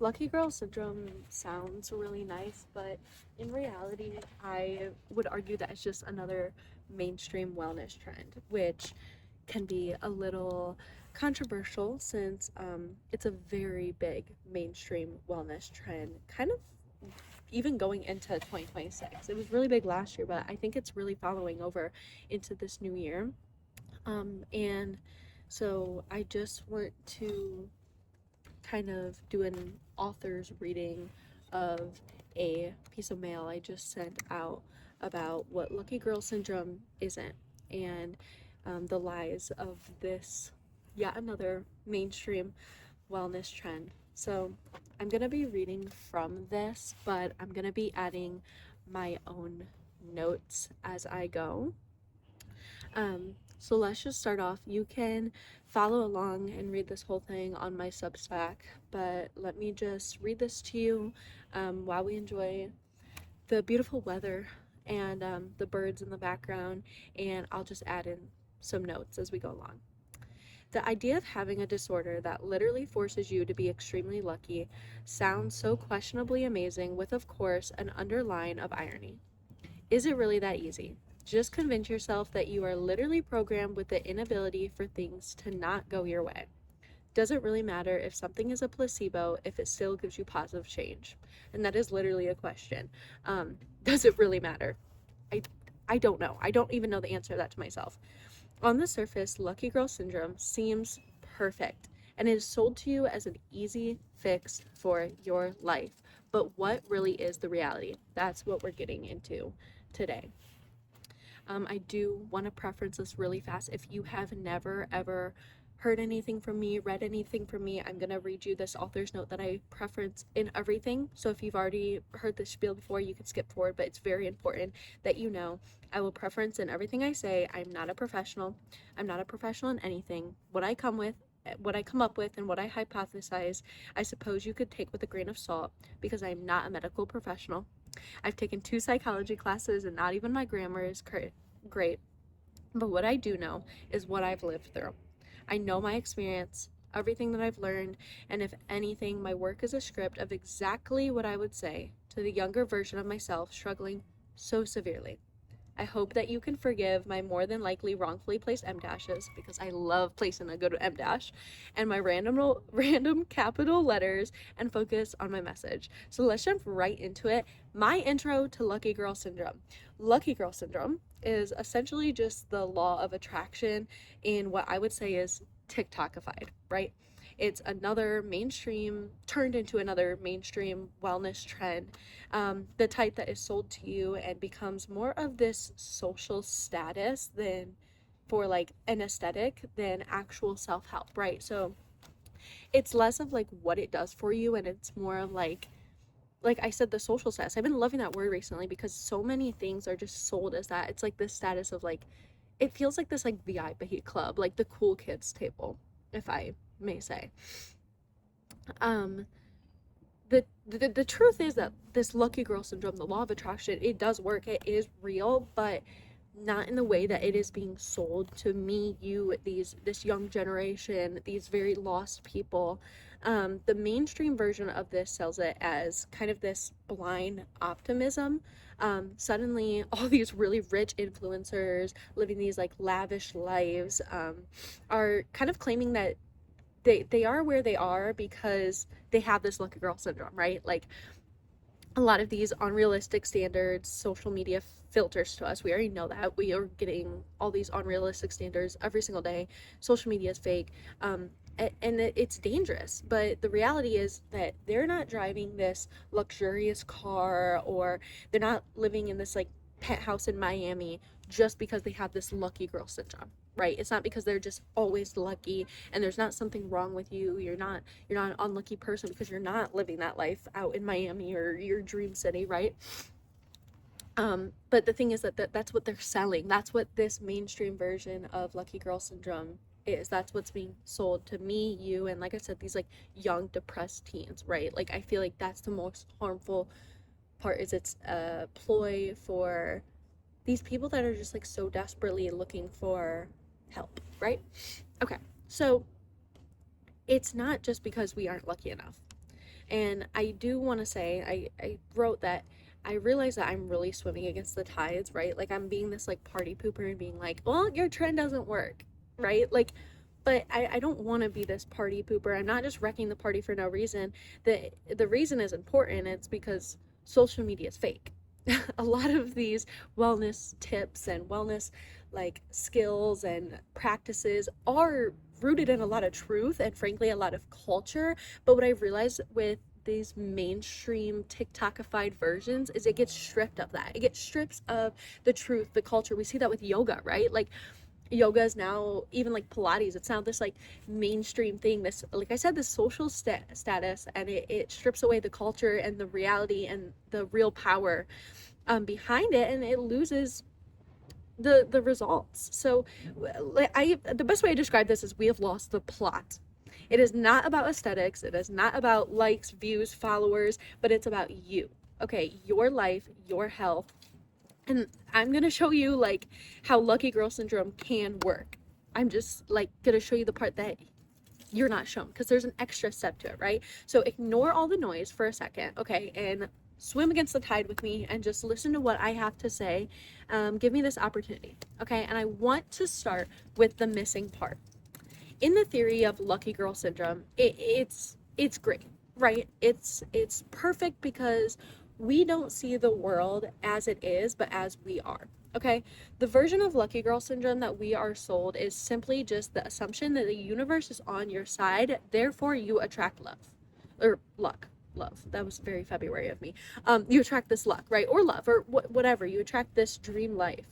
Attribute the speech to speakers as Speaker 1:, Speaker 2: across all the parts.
Speaker 1: Lucky girl syndrome sounds really nice, but in reality, I would argue that it's just another mainstream wellness trend, which can be a little controversial since it's a very big mainstream wellness trend, kind of even going into 2026. It was really big last year, but I think it's really following over into this new year. And so I just want to kind of do an author's reading of a piece of mail I just sent out about what lucky girl syndrome isn't, and the lies of this yet another mainstream wellness trend. So I'm going to be reading from this, but I'm going to be adding my own notes as I go. So let's just start off. You can follow along and read this whole thing on my Substack, but let me just read this to you while we enjoy the beautiful weather and the birds in the background, and I'll just add in some notes as we go along. The idea of having a disorder that literally forces you to be extremely lucky sounds so questionably amazing, with, of course, an underline of irony. Is it really that easy? Just convince yourself that you are literally programmed with the inability for things to not go your way. Does it really matter if something is a placebo if it still gives you positive change? And that is literally a question. Does it really matter? I, I don't know. I don't even know the answer to that to myself. On the surface, Lucky Girl Syndrome seems perfect and is sold to you as an easy fix for your life. But what really is the reality? That's what we're getting into today. I do want to preference this really fast. If you have never ever heard anything from me, read anything from me, I'm going to read you this author's note that I preference in everything. So if you've already heard this spiel before, you can skip forward, but it's very important that you know I will preference in everything I say. I'm not a professional. I'm not a professional in anything. What I come up with and what I hypothesize, I suppose you could take with a grain of salt because I'm not a medical professional. I've taken 2 psychology classes and not even my grammar is great. But what I do know is what I've lived through. I know my experience, everything that I've learned, and if anything, my work is a script of exactly what I would say to the younger version of myself struggling so severely. I hope that you can forgive my more than likely wrongfully placed M dashes, because I love placing a good M dash, and my random capital letters, and focus on my message. So let's jump right into it. My intro to Lucky Girl Syndrome. Lucky Girl Syndrome is essentially just the law of attraction in what I would say is TikTokified, right? It's turned into another mainstream wellness trend, the type that is sold to you and becomes more of this social status than for like an aesthetic than actual self-help, right? So it's less of like what it does for you, and it's more of like I said, the social status. I've been loving that word recently because so many things are just sold as that. It's like this status of like, it feels like this like VIP club, like the cool kids table, if I may say. um the truth is that this lucky girl syndrome, the law of attraction, it does work, it is real, but not in the way that it is being sold to me, you, this young generation, these very lost people. The mainstream version of this sells it as kind of this blind optimism. Suddenly all these really rich influencers living these like lavish lives are kind of claiming that they are where they are because they have this lucky girl syndrome, right? Like a lot of these unrealistic standards, social media filters to us. We already know that. We are getting all these unrealistic standards every single day. Social media is fake. And it's dangerous. But the reality is that they're not driving this luxurious car, or they're not living in this like penthouse in Miami just because they have this lucky girl syndrome, right? It's not because they're just always lucky and there's not something wrong with you. You're not an unlucky person because you're not living that life out in Miami or your dream city, right? But the thing is that that's what they're selling. That's what this mainstream version of lucky girl syndrome is. That's what's being sold to me, you, and like I said, these like young depressed teens, right? Like I feel like that's the most harmful part, is it's a ploy for these people that are just like so desperately looking for help, right? Okay, so it's not just because we aren't lucky enough. And I do want to say, I wrote that I realize that I'm really swimming against the tides, right? Like I'm being this like party pooper and being like, well, your trend doesn't work, right? Like, but I don't want to be this party pooper. I'm not just wrecking the party for no reason. The reason is important. It's because social media is fake. A lot of these wellness tips and wellness like skills and practices are rooted in a lot of truth and frankly a lot of culture. But what I've realized with these mainstream TikTokified versions is it gets stripped of that. It gets stripped of the truth, the culture. We see that with yoga, right? Like yoga is now, even like Pilates, it's now this like mainstream thing, this, like I said, this social status, and it strips away the culture and the reality and the real power behind it, and it loses the results. So the best way to describe this is we have lost the plot. It is not about aesthetics, it is not about likes, views, followers, but it's about you. Okay, your life, your health. And I'm gonna show you like how lucky girl syndrome can work. I'm just like gonna show you the part that you're not shown because there's an extra step to it, right? So ignore all the noise for a second, okay, and swim against the tide with me and just listen to what I have to say. Give me this opportunity, okay? And I want to start with the missing part. In the theory of lucky girl syndrome, it's great, right? It's perfect because we don't see the world as it is, but as we are. Okay, the version of lucky girl syndrome that we are sold is simply just the assumption that the universe is on your side, therefore you attract love or luck. Love, that was very February of me. You attract this luck, right? Or love, or whatever, you attract this dream life.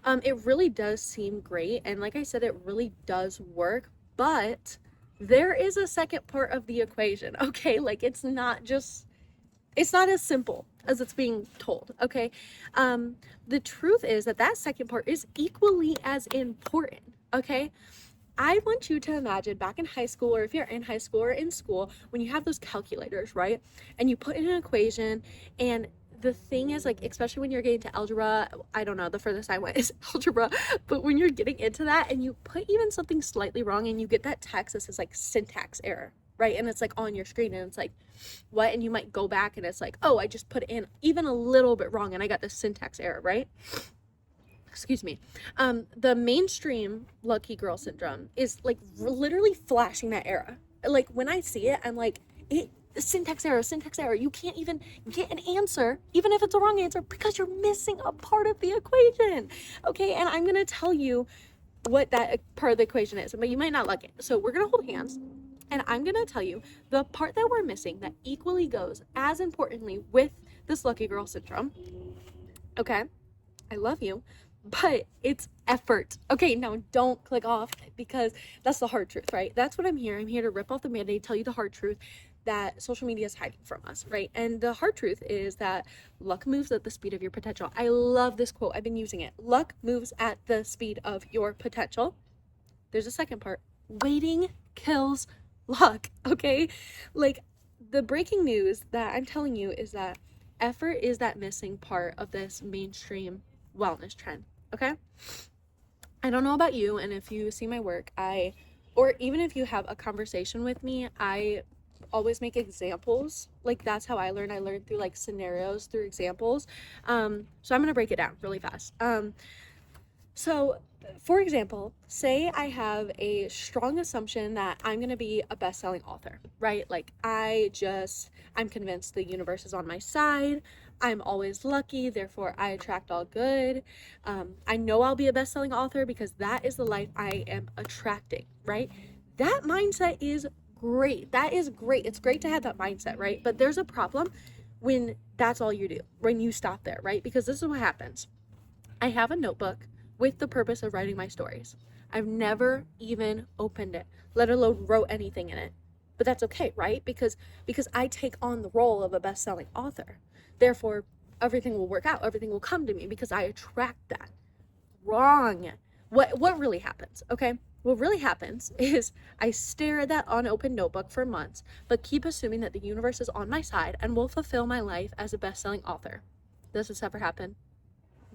Speaker 1: It really does seem great, and like I said, it really does work, but there is a second part of the equation. Okay, like it's not as simple as it's being told. Okay, the truth is that second part is equally as important. Okay, I want you to imagine back in high school, or if you're in high school or in school, when you have those calculators, right? And you put in an equation, and the thing is, like, especially when you're getting to algebra, I don't know, the furthest I went is algebra, but when you're getting into that and you put even something slightly wrong and you get that text that says like syntax error, right? And it's like on your screen and it's like, what? And you might go back and it's like, oh, I just put in even a little bit wrong and I got this syntax error, right? Excuse me. The mainstream lucky girl syndrome is like literally flashing that error. Like when I see it, I'm like, syntax error. You can't even get an answer, even if it's a wrong answer, because you're missing a part of the equation. Okay, and I'm gonna tell you what that part of the equation is, but you might not like it. So we're gonna hold hands, and I'm gonna tell you the part that we're missing that equally goes as importantly with this lucky girl syndrome. Okay, I love you, but it's effort. Okay, now don't click off because that's the hard truth, right? That's what I'm here. I'm here to rip off the Band-Aid, tell you the hard truth that social media is hiding from us, right? And the hard truth is that luck moves at the speed of your potential. I love this quote. I've been using it. Luck moves at the speed of your potential. There's a second part. Waiting kills luck, okay? Like the breaking news that I'm telling you is that effort is that missing part of this mainstream wellness trend, okay? I don't know about you, and if you see my work, or even if you have a conversation with me, I always make examples. Like that's how I learn through like scenarios, through examples. So I'm gonna break it down really fast. So for example, say I have a strong assumption that I'm gonna be a best-selling author, right? Like I'm convinced the universe is on my side. I'm always lucky, therefore I attract all good. I know I'll be a best-selling author because that is the life I am attracting, right? That mindset is great. That is great. It's great to have that mindset, right? But there's a problem when that's all you do, when you stop there, right? Because this is what happens. I have a notebook with the purpose of writing my stories. I've never even opened it, let alone wrote anything in it. But that's okay, right? Because I take on the role of a best-selling author. Therefore, everything will work out. Everything will come to me because I attract that. Wrong. What really happens, okay? What really happens is I stare at that unopened notebook for months, but keep assuming that the universe is on my side and will fulfill my life as a best-selling author. Does this ever happen?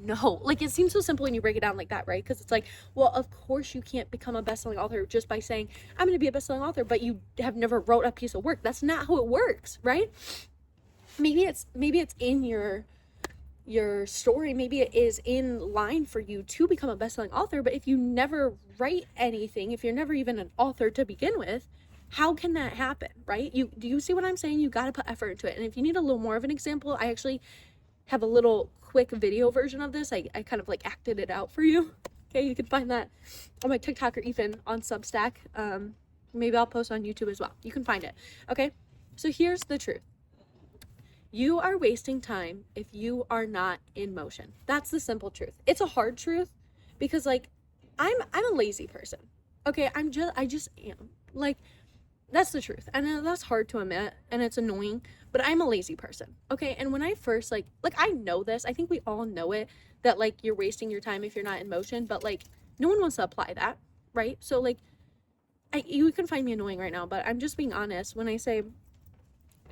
Speaker 1: No, like it seems so simple when you break it down like that, right? Because it's like, well, of course you can't become a best-selling author just by saying I'm going to be a best-selling author, but you have never wrote a piece of work. That's not how it works, right? Maybe it's in your story, maybe it is in line for you to become a best-selling author, but if you never write anything, if you're never even an author to begin with, how can that happen, right? Do you see what I'm saying? You got to put effort into it. And if you need a little more of an example, I actually have a little quick video version of this. I kind of like acted it out for you. Okay, you can find that on my TikTok or even on Substack. Maybe I'll post on YouTube as well. You can find it. Okay, so here's the truth. You are wasting time if you are not in motion. That's the simple truth. It's a hard truth because like I'm a lazy person. Okay, I just am. Like that's the truth. And that's hard to admit and it's annoying, but I'm a lazy person. Okay, and when I first like I know this. I think we all know it that like you're wasting your time if you're not in motion, but like no one wants to apply that, right? So like you can find me annoying right now, but I'm just being honest when I say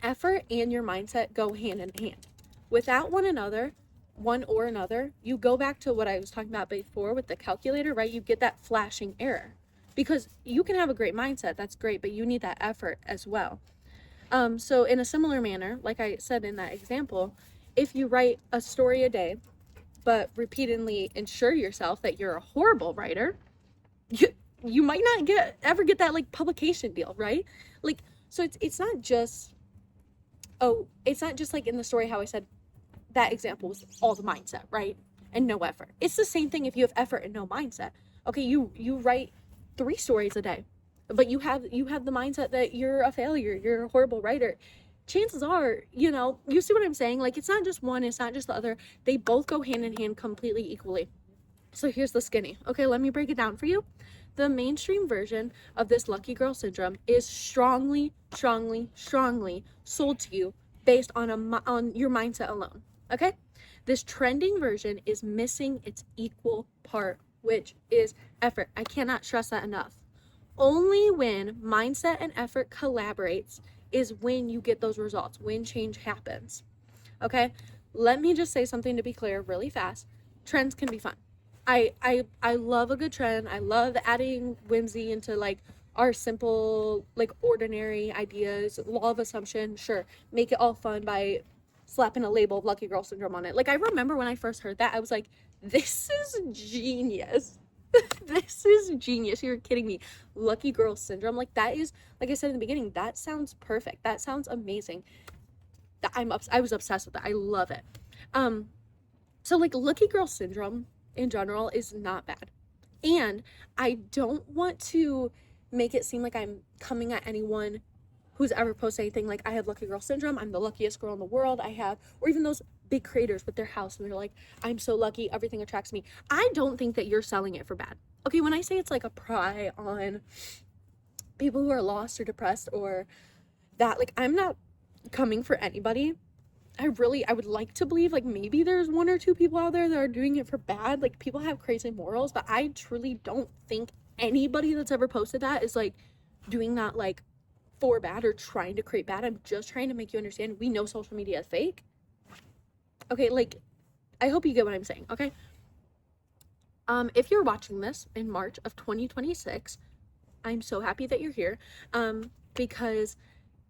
Speaker 1: effort and your mindset go hand in hand. Without one or another, you go back to what I was talking about before with the calculator, right? You get that flashing error because you can have a great mindset. That's great, but you need that effort as well. So in a similar manner, like I said in that example, if you write a story a day, but repeatedly ensure yourself that you're a horrible writer, you might not ever get that like publication deal, right? Like, so it's not just like in the story how I said that example was all the mindset, right? And no effort. It's the same thing if you have effort and no mindset. Okay, you write 3 stories a day, but you have the mindset that you're a failure, you're a horrible writer. Chances are, you see what I'm saying? Like it's not just one, it's not just the other. They both go hand in hand completely equally. So here's the skinny. Okay, let me break it down for you. The mainstream version of this lucky girl syndrome is strongly sold to you based on your mindset alone. Okay? This trending version is missing its equal part, which is effort. I cannot stress that enough. Only when mindset and effort collaborates is when you get those results, when change happens. Okay? Let me just say something to be clear really fast. Trends can be fun. I love a good trend. I love adding whimsy into like our simple, like ordinary ideas. Law of assumption, sure. Make it all fun by slapping a label of lucky girl syndrome on it. Like I remember when I first heard that, I was like, this is genius. This is genius. You're kidding me. Lucky girl syndrome. Like that is, like I said in the beginning, that sounds perfect. That sounds amazing. I was obsessed with that. I love it. So like lucky girl syndrome in general is not bad. And I don't want to make it seem like I'm coming at anyone who's ever posted anything like I have lucky girl syndrome, I'm the luckiest girl in the world, or even those big creators with their house and they're like, I'm so lucky, everything attracts me. I don't think that you're selling it for bad. Okay, when I say it's like a pry on people who are lost or depressed or that, like I'm not coming for anybody. I would like to believe like maybe there's 1 or 2 people out there that are doing it for bad. Like people have crazy morals, but I truly don't think anybody that's ever posted that is like doing that like for bad or trying to create bad. I'm just trying to make you understand we know social media is fake. Okay, like I hope you get what I'm saying, okay? If you're watching this in March of 2026, I'm so happy that you're here. Because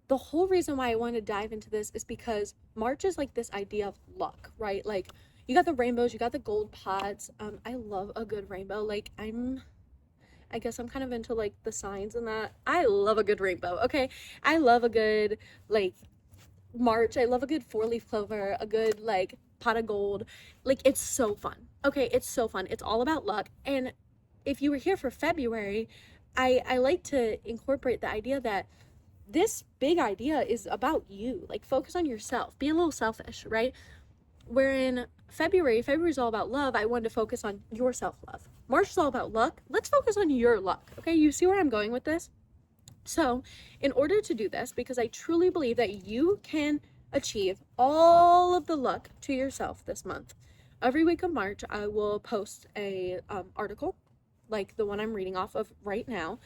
Speaker 1: the whole reason why I want to dive into this is because March is like this idea of luck, right? Like you got the rainbows, you got the gold pods. I love a good rainbow. Like I guess I'm kind of into like the signs and that. I love a good rainbow. Okay. I love a good like March. I love a good 4-leaf clover, a good like pot of gold. Like it's so fun. Okay. It's so fun. It's all about luck. And if you were here for February, I like to incorporate the idea that this big idea is about you. Like focus on yourself, be a little selfish, right? Wherein February is all about love. I wanted to focus on your self-love. March is all about luck. Let's focus on your luck. Okay, you see where I'm going with this? So in order to do this, because I truly believe that you can achieve all of the luck to yourself this month, every week of March I will post a article like the one I'm reading off of right now,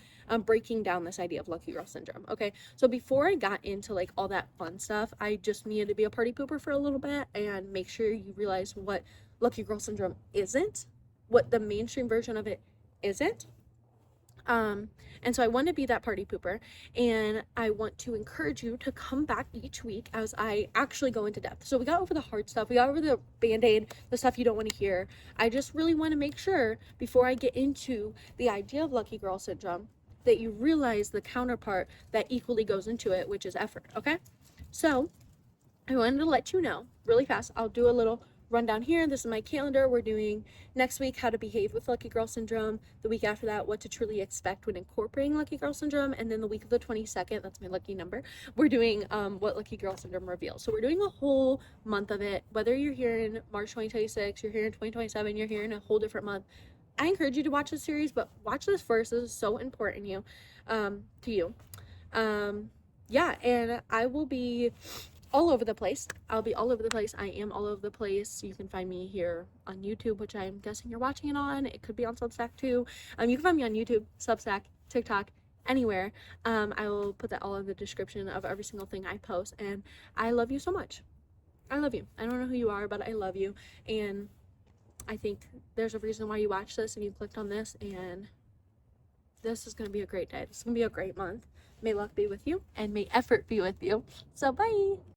Speaker 1: breaking down this idea of lucky girl syndrome. Okay, so before I got into like all that fun stuff, I just needed to be a party pooper for a little bit and make sure you realize what lucky girl syndrome isn't, what the mainstream version of it isn't. And so I want to be that party pooper, and I want to encourage you to come back each week as I actually go into depth. So we got over the hard stuff, we got over the band-aid, the stuff you don't want to hear. I just really want to make sure before I get into the idea of lucky girl syndrome that you realize the counterpart that equally goes into it, which is effort. Okay, so I wanted to let you know really fast. I'll do a little rundown here. This is my calendar. We're doing next week how to behave with lucky girl syndrome, the week after that what to truly expect when incorporating lucky girl syndrome, and then the week of the 22nd, that's my lucky number, we're doing what lucky girl syndrome reveals. So we're doing a whole month of it. Whether you're here in March 2026, you're here in 2027, you're here in a whole different month, I encourage you to watch this series, but watch this first. This is so important to you. Yeah, and I will be all over the place. I'll be all over the place. I am all over the place. You can find me here on YouTube, which I'm guessing you're watching it on. It could be on Substack too. You can find me on YouTube, Substack, TikTok, anywhere. I will put that all in the description of every single thing I post. And I love you so much. I love you. I don't know who you are, but I love you. And I think there's a reason why you watched this and you clicked on this. And this is going to be a great day. This is going to be a great month. May luck be with you and may effort be with you. So bye.